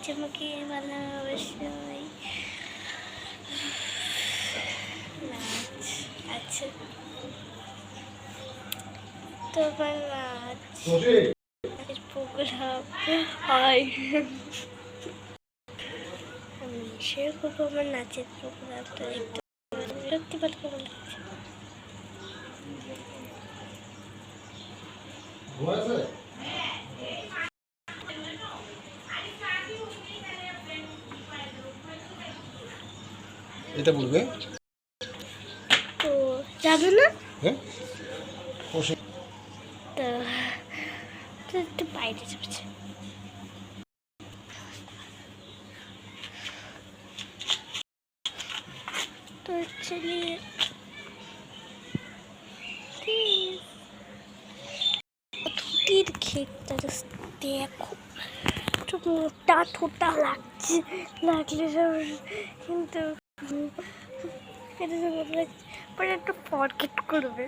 তোমাকে ভালোবাসাই নাচ। আচ্ছা তোমার নাচের প্রোগ্রাম হয়, আমি শেয়ার করবো আমার নাচের প্রোগ্রামটা। একটু সত্যি কথা বলছি, এটা বলবে তো যাবে না? হ্যাঁ তো একটু বাইরে যাচ্ছে। তো চলিয়ে ধুতির ক্ষেতটা দেখো, একটু মোটা ঠোঁটা লাগছে, লাগলে কিন্তু এটা লাগছে, পরে একটু ফরগেট করবে।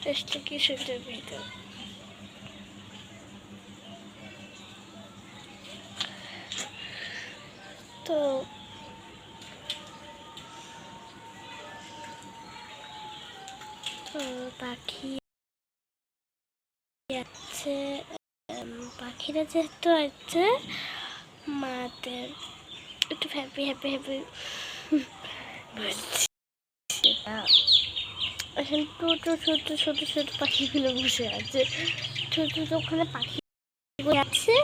চেষ্টা কি সুন্দর ভিতর। তো পাখি আছে, পাখিরা যেহেতু আছে মাদের একটু হ্যাপি হ্যাপি হ্যাপি আসলে ছোট ছোট ছোট ছোট পাখিগুলো বসে আছে, ছোট ছোট ওখানে পাখি আছে।